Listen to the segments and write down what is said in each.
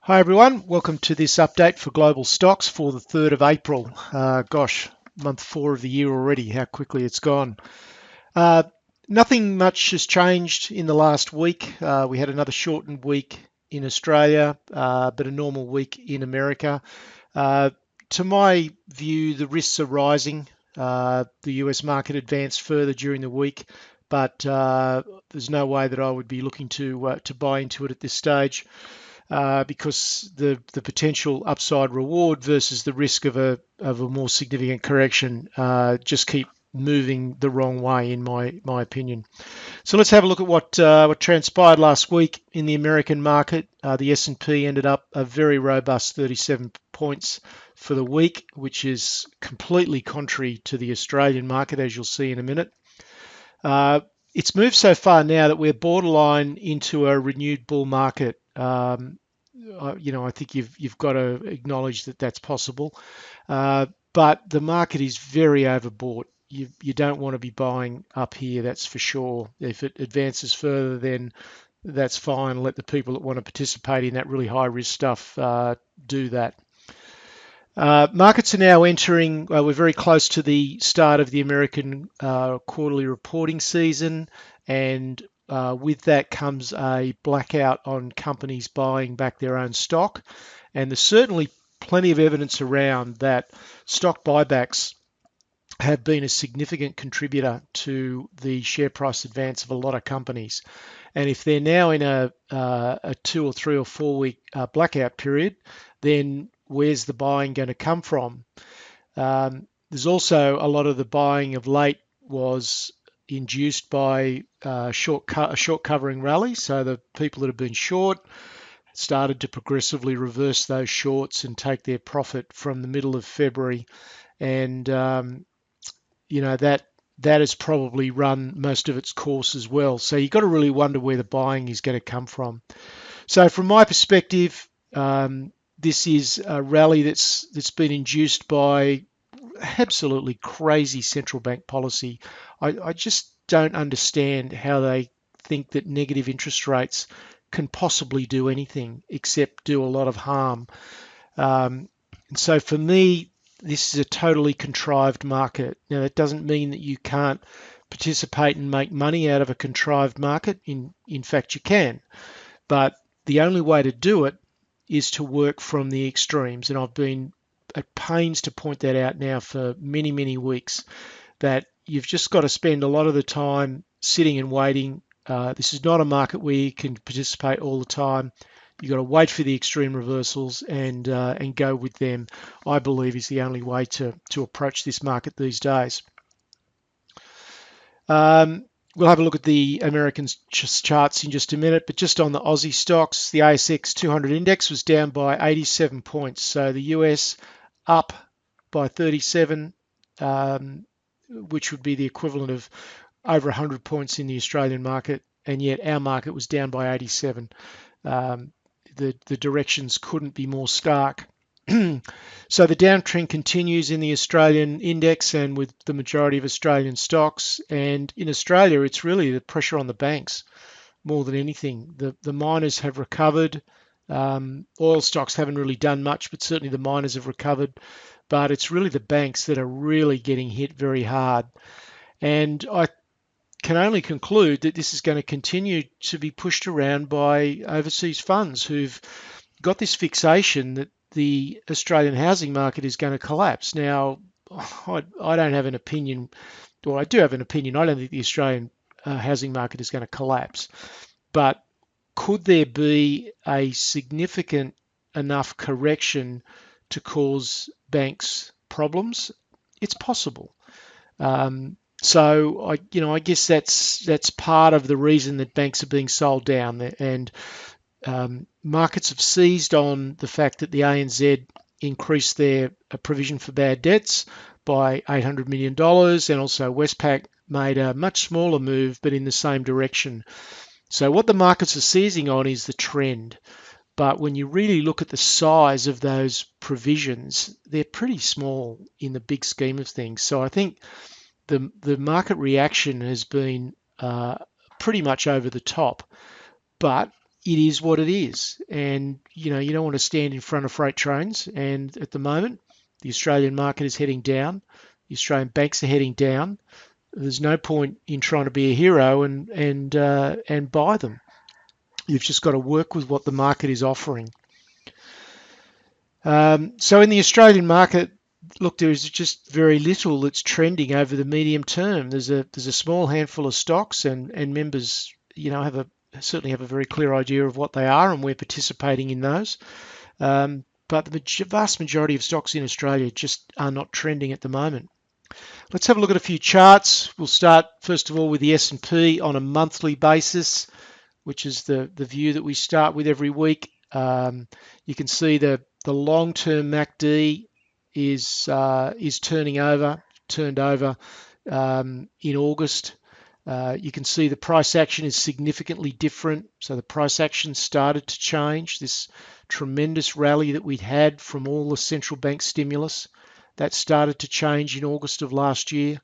Hi everyone, welcome to this update for global stocks for the 3rd of April. Gosh, month 4 of the year already, how quickly it's gone. Uh, Nothing much has changed in the last week. We had another shortened week in Australia, but a normal week in America. To my view, the risks are rising. The US market advanced further during the week, but there's no way that I would be looking to buy into it at this stage. Because the potential upside reward versus the risk of a more significant correction just keep moving the wrong way, in my opinion. So let's have a look at what transpired last week in the American market. The S&P ended up a very robust 37 points for the week, which is completely contrary to the Australian market, as you'll see in a minute. It's moved so far now that we're borderline into a renewed bull market. I think you've got to acknowledge that that's possible. But the market is very overbought. You don't want to be buying up here, that's for sure. If it advances further, then that's fine. Let the people that want to participate in that really high risk stuff do that. Markets are now entering, we're very close to the start of the American quarterly reporting season, and with that comes a blackout on companies buying back their own stock. And there's certainly plenty of evidence around that stock buybacks have been a significant contributor to the share price advance of a lot of companies. And if they're now in a 2 or 3 or 4 week blackout period, then where's the buying going to come from? There's also a lot of the buying of late was induced by a short covering rally. So the people that have been short started to progressively reverse those shorts and take their profit from the middle of February. And, that has probably run most of its course as well. So you've got to really wonder where the buying is going to come from. So from my perspective, this is a rally that's been induced by absolutely crazy central bank policy. I just don't understand how they think that negative interest rates can possibly do anything except do a lot of harm. And so for me, this is a totally contrived market. Now, that doesn't mean that you can't participate and make money out of a contrived market. In fact, you can. But the only way to do it is to work from the extremes. And I've been at pains to point that out now for many, many weeks, that you've just got to spend a lot of the time sitting and waiting. This is not a market where you can participate all the time. You've got to wait for the extreme reversals and go with them, I believe, is the only way to approach this market these days. We'll have a look at the American charts in just a minute, but just on the Aussie stocks, the ASX 200 index was down by 87 points. So the US up by 37, which would be the equivalent of over 100 points in the Australian market, and yet our market was down by 87. The directions couldn't be more stark. So the downtrend continues in the Australian index and with the majority of Australian stocks. And in Australia, it's really the pressure on the banks more than anything. The miners have recovered. Oil stocks haven't really done much, but certainly the miners have recovered. But it's really the banks that are really getting hit very hard. And I can only conclude that this is going to continue to be pushed around by overseas funds who've got this fixation that the Australian housing market is going to collapse. Now, I don't have an opinion, or I do have an opinion. I don't think the Australian housing market is going to collapse. But could there be a significant enough correction to cause banks problems? It's possible. So I guess that's part of the reason that banks are being sold down, and markets have seized on the fact that the ANZ increased their provision for bad debts by $800 million, and also Westpac made a much smaller move, but in the same direction. So what the markets are seizing on is the trend. But when you really look at the size of those provisions, they're pretty small in the big scheme of things. So I think the market reaction has been pretty much over the top. But it is what it is. And, you know, you don't want to stand in front of freight trains. And at the moment, the Australian market is heading down. The Australian banks are heading down. There's no point in trying to be a hero and buy them. You've just got to work with what the market is offering. So in the Australian market, look, there is just very little that's trending over the medium term. There's a small handful of stocks, and members, you know, certainly have a very clear idea of what they are, and we're participating in those. But the vast majority of stocks in Australia just are not trending at the moment. Let's have a look at a few charts. We'll start first of all with the S&P on a monthly basis, which is the view that we start with every week. You can see the long-term MACD is turned over in August. You can see the price action is significantly different. So the price action started to change. This tremendous rally that we'd had from all the central bank stimulus, that started to change in August of last year.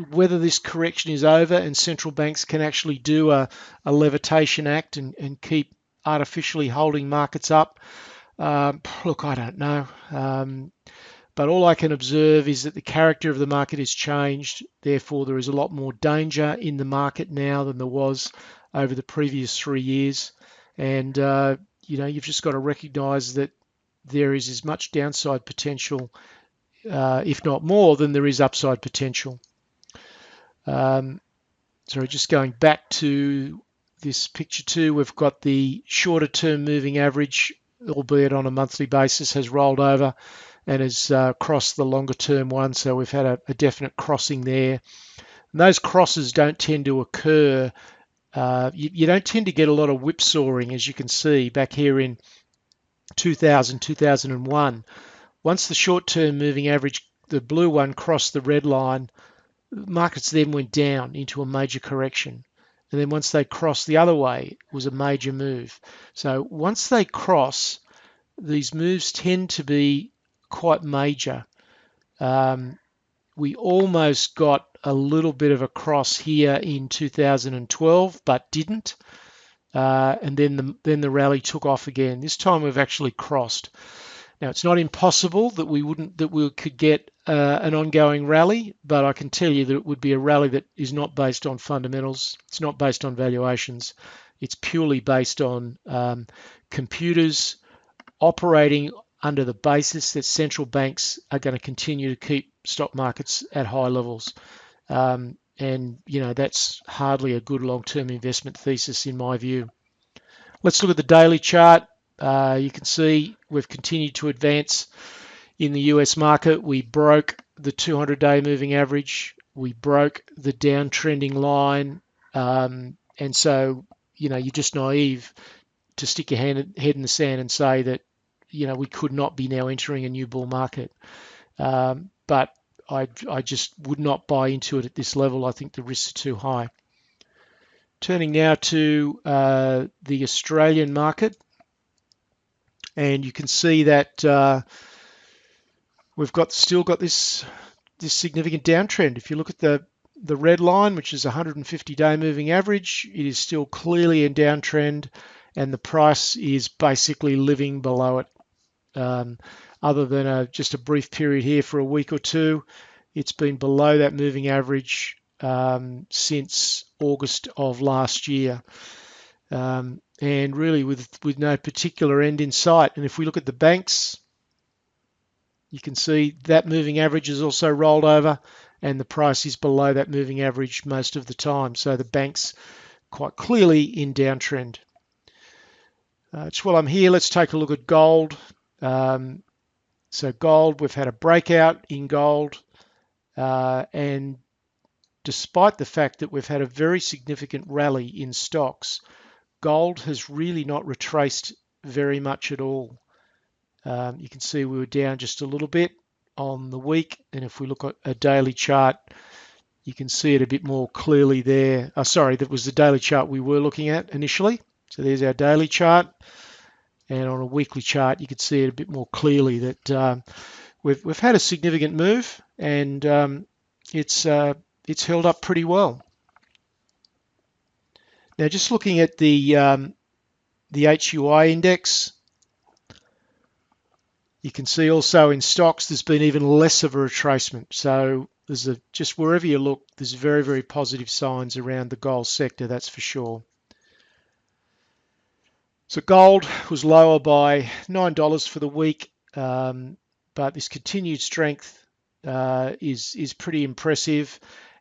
Whether this correction is over and central banks can actually do a levitation act and keep artificially holding markets up, look, I don't know. But all I can observe is that the character of the market has changed. Therefore, there is a lot more danger in the market now than there was over the previous 3 years. And, you know, you've just got to recognize that there is as much downside potential, if not more, than there is upside potential. Sorry, just going back to this picture too, we've got the shorter term moving average, albeit on a monthly basis, has rolled over and has crossed the longer term one. So we've had a definite crossing there. And those crosses don't tend to occur. You don't tend to get a lot of whipsawing, as you can see back here in 2000, 2001. Once the short term moving average, the blue one, crossed the red line, markets then went down into a major correction. And then once they crossed the other way, it was a major move. So once they cross, these moves tend to be quite major. We almost got a little bit of a cross here in 2012, but didn't. And then the rally took off again. This time we've actually crossed. Now, it's not impossible that we could get an ongoing rally, but I can tell you that it would be a rally that is not based on fundamentals. It's not based on valuations. It's purely based on computers operating under the basis that central banks are going to continue to keep stock markets at high levels. And, you know, that's hardly a good long-term investment thesis in my view. Let's look at the daily chart. You can see we've continued to advance in the US market. We broke the 200-day moving average. We broke the downtrending line. And so, you know, you're just naive to stick your head in the sand and say that, you know, we could not be now entering a new bull market. But I just would not buy into it at this level. I think the risks are too high. Turning now to the Australian market. And you can see that we've still got this significant downtrend. If you look at the red line, which is 150-day moving average, it is still clearly in downtrend, and the price is basically living below it. Other than just a brief period here for a week or two, it's been below that moving average since August of last year. And really with no particular end in sight. And if we look at the banks, you can see that moving average is also rolled over, and the price is below that moving average most of the time. So the banks quite clearly in downtrend. Just while I'm here, let's take a look at gold. So gold, we've had a breakout in gold, and despite the fact that we've had a very significant rally in stocks, gold has really not retraced very much at all. You can see we were down just a little bit on the week, and if we look at a daily chart, you can see it a bit more clearly there. Sorry, that was the daily chart we were looking at initially. So there's our daily chart, and on a weekly chart, you can see it a bit more clearly that we've had a significant move, and it's held up pretty well. Now, just looking at the HUI index, you can see also in stocks there's been even less of a retracement. So there's just wherever you look, there's very, very positive signs around the gold sector, that's for sure. So gold was lower by $9 for the week, but this continued strength is pretty impressive,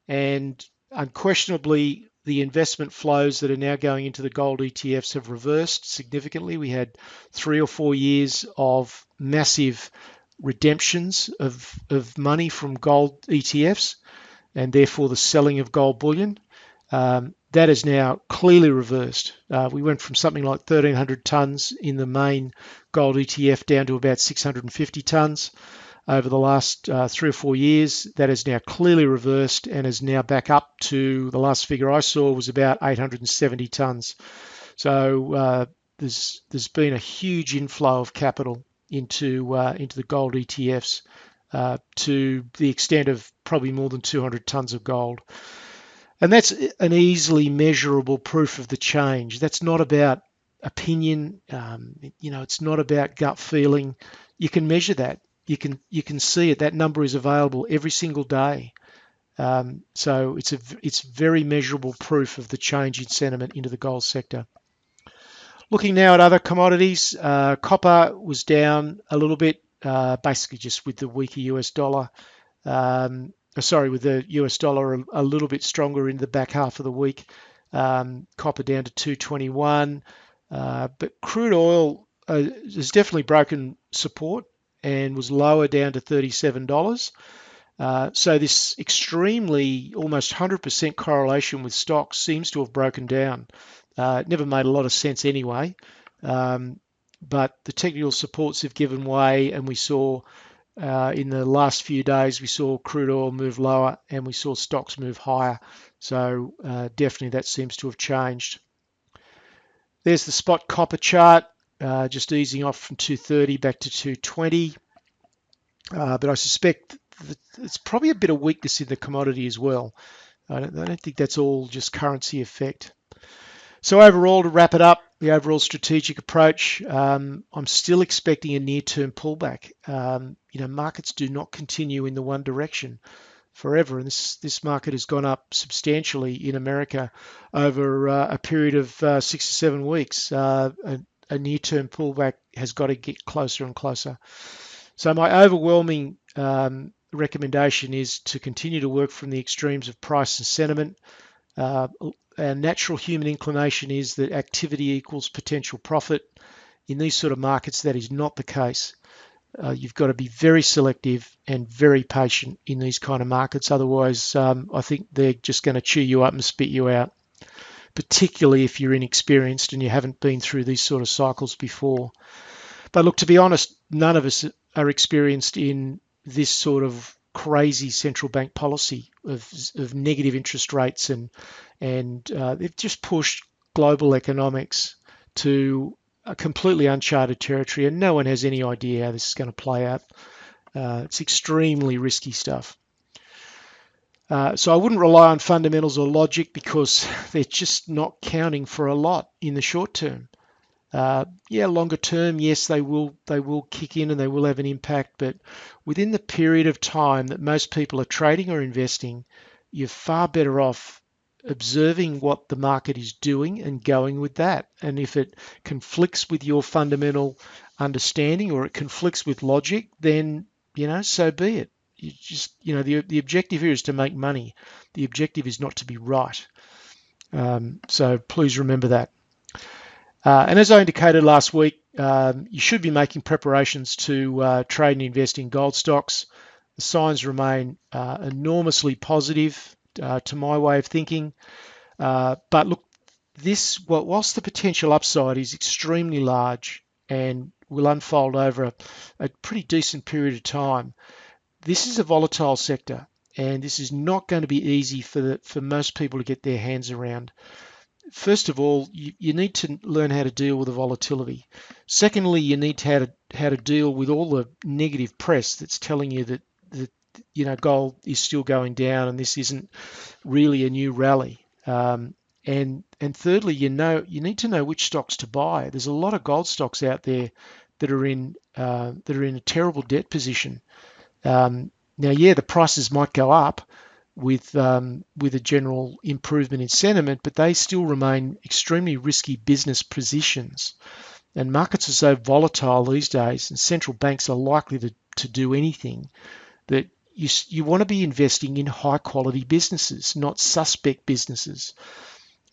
and unquestionably the investment flows that are now going into the gold ETFs have reversed significantly. We had 3 or 4 years of massive redemptions of money from gold ETFs, and therefore the selling of gold bullion. That is now clearly reversed. We went from something like 1,300 tonnes in the main gold ETF down to about 650 tonnes over the last 3 or 4 years. That is now clearly reversed and is now back up to, the last figure I saw was about 870 tonnes. So there's been a huge inflow of capital into the gold ETFs to the extent of probably more than 200 tonnes of gold. And that's an easily measurable proof of the change. That's not about opinion. It's not about gut feeling. You can measure that. You can see it. That number is available every single day. So it's very measurable proof of the change in sentiment into the gold sector. Looking now at other commodities, copper was down a little bit, basically just with the weaker US dollar. With the US dollar a little bit stronger in the back half of the week. Copper down to 221. But crude oil has definitely broken support and was lower down to $37. So this extremely, almost 100% correlation with stocks seems to have broken down. It never made a lot of sense anyway. But the technical supports have given way, and we saw in the last few days, we saw crude oil move lower and we saw stocks move higher. So definitely that seems to have changed. There's the spot copper chart, just easing off from 230 back to 220. But I suspect that it's probably a bit of weakness in the commodity as well. I don't think that's all just currency effect. So overall, to wrap it up, the overall strategic approach, I'm still expecting a near-term pullback. Markets do not continue in the one direction forever, and this market has gone up substantially in America over a period of 6 to 7 weeks. A near-term pullback has got to get closer and closer. So my overwhelming recommendation is to continue to work from the extremes of price and sentiment. Our natural human inclination is that activity equals potential profit. In these sort of markets, that is not the case. You've got to be very selective and very patient in these kind of markets. Otherwise, I think they're just going to chew you up and spit you out, particularly if you're inexperienced and you haven't been through these sort of cycles before. But look, to be honest, none of us are experienced in this sort of crazy central bank policy of negative interest rates, and they've just pushed global economics to a completely uncharted territory, and no one has any idea how this is going to play out. It's extremely risky stuff. So I wouldn't rely on fundamentals or logic because they're just not counting for a lot in the short term. Longer term, yes, they will kick in and they will have an impact, but within the period of time that most people are trading or investing, you're far better off observing what the market is doing and going with that. And if it conflicts with your fundamental understanding or it conflicts with logic, then so be it. You just the objective here is to make money. The objective is not to be right. So please remember that. And as I indicated last week, you should be making preparations to trade and invest in gold stocks. The signs remain enormously positive to my way of thinking. But look, whilst the potential upside is extremely large and will unfold over a pretty decent period of time, this is a volatile sector, and this is not going to be easy for most people to get their hands around. First of all, you need to learn how to deal with the volatility. Secondly, you need how to deal with all the negative press that's telling you that gold is still going down and this isn't really a new rally. And thirdly, you need to know which stocks to buy. There's a lot of gold stocks out there that are in a terrible debt position. Now, yeah, the prices might go up with a general improvement in sentiment, but they still remain extremely risky business positions. And markets are so volatile these days, and central banks are likely to do anything, that you want to be investing in high quality businesses, not suspect businesses.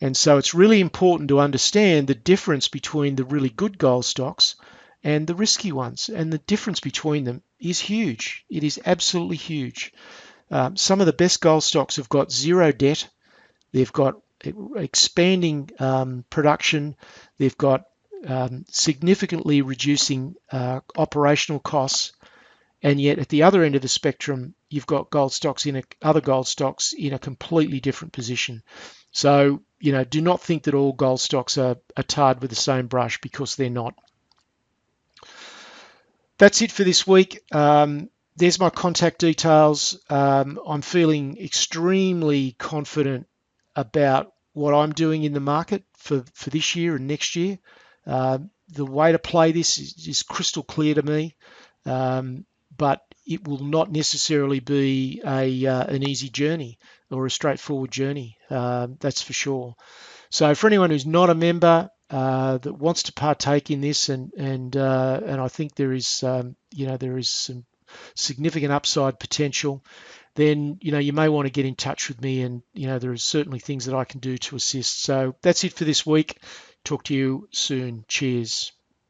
And so it's really important to understand the difference between the really good gold stocks and the risky ones. And the difference between them is huge. It is absolutely huge. Some of the best gold stocks have got zero debt. They've got expanding production. They've got significantly reducing operational costs. And yet at the other end of the spectrum, you've got other gold stocks in a completely different position. So, do not think that all gold stocks are tarred with the same brush, because they're not. That's it for this week. There's my contact details. I'm feeling extremely confident about what I'm doing in the market for this year and next year. The way to play this is crystal clear to me, but it will not necessarily be an easy journey or a straightforward journey. That's for sure. So for anyone who's not a member that wants to partake in this, and I think there is some significant upside potential, then you may want to get in touch with me, and there are certainly things that I can do to assist. So that's it for this week. Talk to you soon. Cheers.